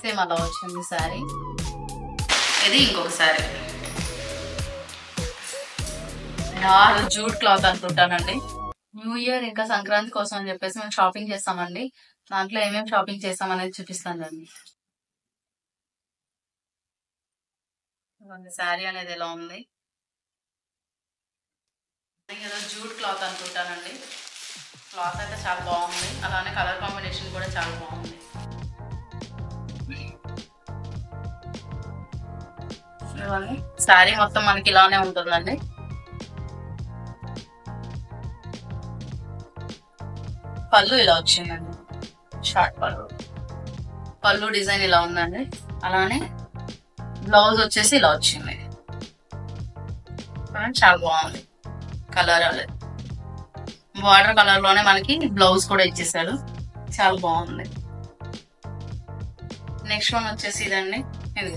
Same అలా వచ్చింది శారీ. ఇది ఇంకొక శారీ, జూట్ క్లాత్ అనుకుంటానండి. న్యూ ఇయర్ ఇంకా సంక్రాంతి కోసం అని చెప్పేసి మేము షాపింగ్ చేస్తామండి. దాంట్లో ఏమేమి షాపింగ్ చేస్తాం అనేది చూపిస్తానండి. శారీ అనేది ఎలా ఉంది, ఏదో జూట్ క్లాత్ అనుకుంటానండి. క్లాత్ అయితే చాలా బాగుంది, అలానే కలర్ కాంబినేషన్ కూడా చాలా బాగుంది. శారీ మొత్తం మనకి ఇలానే ఉంటుందండి. పళ్ళు ఇలా వచ్చిందండి, షార్ట్ పళ్ళు డిజైన్ ఇలా ఉందండి. అలానే బ్లౌజ్ వచ్చేసి ఇలా వచ్చింది, చాలా బాగుంది. కలర్ వాటర్ కలర్ లోనే మనకి బ్లౌజ్ కూడా ఇచ్చేసాడు, చాలా బాగుంది. నెక్స్ట్ వన్ వచ్చేసి ఇదండి, ఇది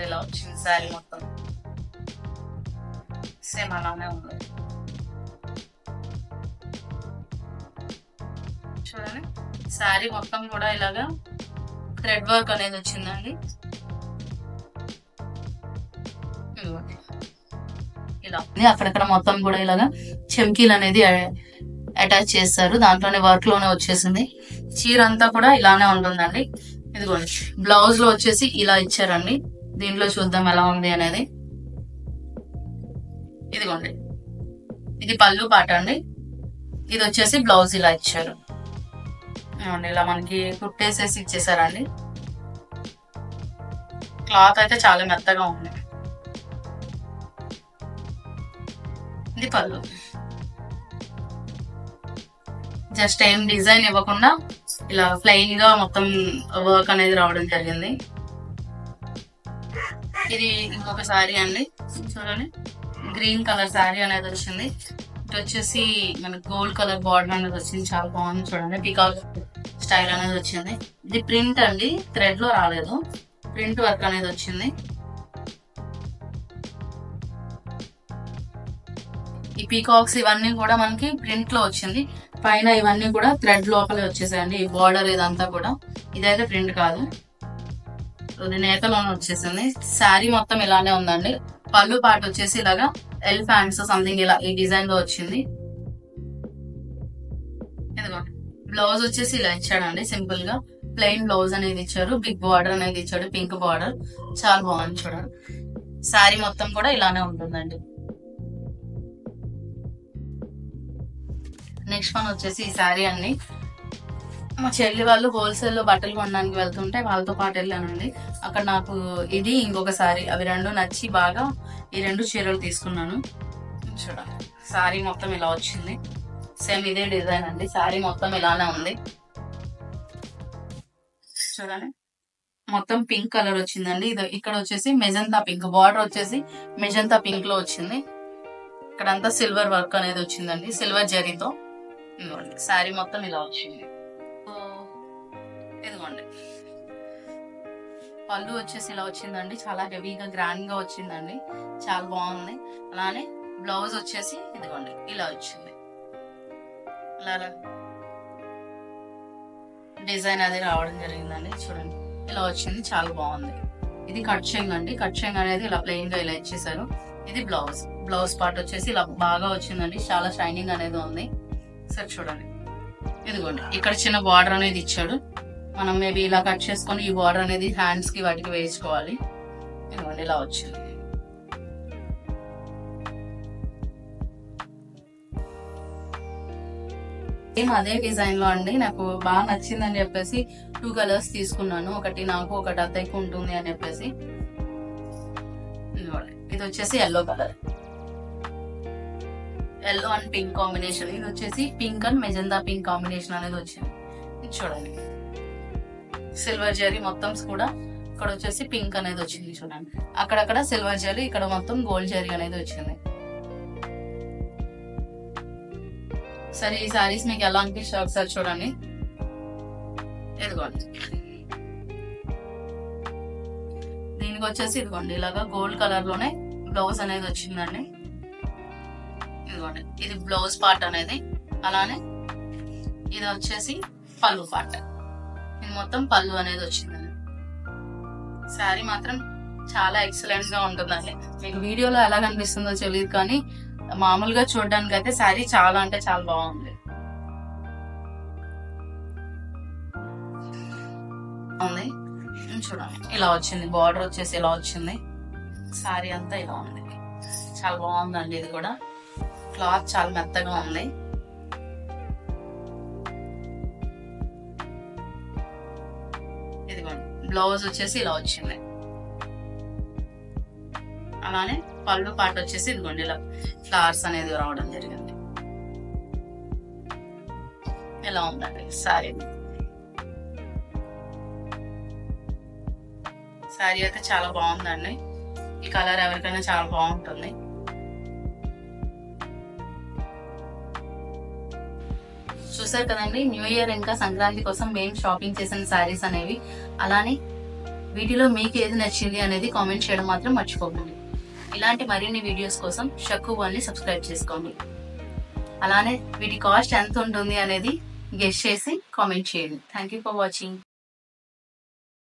ఇలా వచ్చింది. శారీ మొత్తం సేమ్ అలానే ఉంది. చూడండి, శారీ మొత్తం కూడా ఇలాగా థ్రెడ్ వర్క్ అనేది వచ్చిందండి. ఇలా అక్కడక్కడ మొత్తం కూడా ఇలాగా చెమ్కీలు అనేది అటాచ్ చేస్తారు, దాంట్లోనే వర్క్ లోనే వచ్చేసింది. చీర అంతా కూడా ఇలానే ఉంటుందండి. ఇదిగోండి, బ్లౌజ్ లో వచ్చేసి ఇలా ఇచ్చారండి. దీంట్లో చూద్దాం ఎలా ఉంది అనేది. ఇదిగోండి, ఇది పళ్ళు పాట అండి. ఇది వచ్చేసి బ్లౌజ్ ఇలా ఇచ్చారు. ఇలా మనకి కుట్టేసేసి ఇచ్చేసారండి. క్లాత్ అయితే చాలా మెత్తగా ఉంది. ఇది పళ్ళు, జస్ట్ ఏం డిజైన్ ఇవ్వకుండా ఇలా ప్లెయిన్ గా మొత్తం వర్క్ అనేది రావడం జరిగింది. ఇది ఇంకొక శారీ అండి. చూడండి, గ్రీన్ కలర్ శారీ అనేది వచ్చింది. ఇటు వచ్చేసి మనకి గోల్డ్ కలర్ బార్డర్ అనేది వచ్చింది, చాలా బాగుంది. చూడండి, పీకాక్ స్టైల్ అనేది వచ్చింది. ఇది ప్రింట్ అండి, థ్రెడ్ లో రాలేదు, ప్రింట్ వర్క్ అనేది వచ్చింది. ఈ పీకాక్స్ ఇవన్నీ కూడా మనకి ప్రింట్ లో వచ్చింది. పైన ఇవన్నీ కూడా థ్రెడ్ లోపలే వచ్చేసాయండి. ఈ బార్డర్ ఇదంతా కూడా, ఇదైతే ప్రింట్ కాదు, ఇది నేతలోనే వచ్చేసింది. శారీ మొత్తం ఇలానే ఉందండి. పళ్ళు పాట వచ్చేసి ఇలాగా ఎలిఫాంట్స్ సంథింగ్ ఇలా ఈ డిజైన్ లో వచ్చింది. ఇదిగోండి, బ్లౌజ్ వచ్చేసి ఇలా ఇచ్చాడండి. సింపుల్ గా ప్లెయిన్ బ్లౌజ్ అనేది ఇచ్చారు, బిగ్ బార్డర్ అనేది ఇచ్చాడు, పింక్ బార్డర్, చాలా బాగుంది. చూడండి, శారీ మొత్తం కూడా ఇలానే ఉంటుందండి. నెక్స్ట్ వన్ వచ్చేసి ఈ శారీ అండి. మా చెల్లి వాళ్ళు హోల్సేల్ లో బట్టలు కొనడానికి వెళ్తుంటే వాళ్ళతో పాటు వెళ్ళానండి. అక్కడ నాకు ఇది ఇంకొక శారీ, అవి రెండు నచ్చి బాగా ఈ రెండు చీరలు తీసుకున్నాను. చూడండి, శారీ మొత్తం ఇలా వచ్చింది. సేమ్ ఇదే డిజైన్ అండి. శారీ మొత్తం ఇలానే ఉంది. చూడండి, మొత్తం పింక్ కలర్ వచ్చిందండి. ఇది ఇక్కడ వచ్చేసి మెజంతా పింక్, బార్డర్ వచ్చేసి మెజంతా పింక్ లో వచ్చింది. ఇక్కడంతా సిల్వర్ వర్క్ అనేది వచ్చిందండి, సిల్వర్ జరీతో. ఇదిగోండి, శారీ మొత్తం ఇలా వచ్చింది. ఇదిగోండి, పళ్ళు వచ్చేసి ఇలా వచ్చిందండి, చాలా హెవీగా గ్రాండ్ గా వచ్చిందండి, చాలా బాగుంది. అలానే బ్లౌజ్ వచ్చేసి ఇదిగోండి ఇలా వచ్చింది. ఇలా డిజైన్ అది రావడం జరిగిందండి. చూడండి, ఇలా వచ్చింది, చాలా బాగుంది. ఇది కట్ చెంగ్ అండి. కట్ చెంగ్ అనేది ఇలా ప్లెయిన్ గా ఇలా ఇచ్చేసారు. ఇది బ్లౌజ్, బ్లౌజ్ పార్ట్ వచ్చేసి ఇలా బాగా వచ్చిందండి, చాలా షైనింగ్ అనేది ఉంది. సరే చూడండి, ఇదిగోండి, ఇక్కడ చిన్న బార్డర్ అనేది ఇచ్చాడు. మనం మేబీ ఇలా కట్ చేసుకొని ఈ బార్డర్ అనేది హ్యాండ్స్ కి వాటికి వేసుకోవాలి. ఇదిగోండి, ఇలా వచ్చింది. సేమ్ అదే డిజైన్ లో అండి. నాకు బాగా నచ్చిందని చెప్పేసి 2 కలర్స్ తీసుకున్నాను. ఒకటి నాకు, ఒకటి అత్తయ్యకు ఉంటుంది అని చెప్పేసి. ఇది వచ్చేసి yellow colour, yellow and pink combination. ఇది వచ్చేసి pink and magenta pink combination అనేది వచ్చింది. ఇది చూడండి, సిల్వర్ జరీ మొత్తం కూడా ఇక్కడ వచ్చేసి పింక్ అనేది వచ్చింది. చూడండి, అక్కడక్కడ సిల్వర్ జరీ, ఇక్కడ మొత్తం గోల్డ్ జరీ అనేది వచ్చింది. సరే, ఈ సారీస్ మీకు ఎలా అనిపిస్తాయి ఒకసారి చూడండి. ఇదిగోండి, దీనికి వచ్చేసి ఇదిగోండి ఇలాగా గోల్డ్ కలర్ లోనే బ్లౌజ్ అనేది వచ్చిందండి. ఇదిగోండి, ఇది బ్లౌజ్ పార్ట్ అనేది. అలానే ఇది వచ్చేసి పళ్ళు పార్ట్. ఇది మొత్తం పళ్ళు అనేది వచ్చిందండి. శారీ మాత్రం చాలా ఎక్సలెంట్ గా ఉంటుందండి. మీకు వీడియోలో ఎలా కనిపిస్తుందో తెలియదు కానీ మామూలుగా చూడడానికి అయితే శారీ చాలా అంటే చాలా బాగుంది. చూడండి ఇలా వచ్చింది, బార్డర్ వచ్చేసి ఇలా వచ్చింది, శారీ అంతా ఇలా ఉంది. చాలా బాగుందండి. ఇది కూడా క్లాత్ చాలా మెత్తగా ఉంది. ఇదిగోండి బ్లౌజ్ వచ్చేసి ఇలా వచ్చింది. అలానే పళ్ళు పాట వచ్చేసి ఇదిగోండి ఇలా ఫ్లవర్స్ అనేది రావడం జరిగింది. ఇలా ఉందండి శారీ. శారీ అయితే చాలా బాగుందండి. ఈ కలర్ ఎవరికైనా చాలా బాగుంటుంది. చూసారు కదండి, న్యూ ఇయర్ ఇంకా సంక్రాంతి కోసం మేము షాపింగ్ చేసిన శారీస్ అనేవి. అలానే వీటిలో మీకు ఏది నచ్చింది అనేది కామెంట్ చేయడం మాత్రం మర్చిపోకండి. ఇలాంటి మరిన్ని వీడియోస్ కోసం షక్కువల్ని సబ్స్క్రైబ్ చేసుకోండి. అలానే వీటి కాస్ట్ ఎంత ఉంటుంది అనేది గెస్ చేసి కామెంట్ చేయండి. Thank you for watching.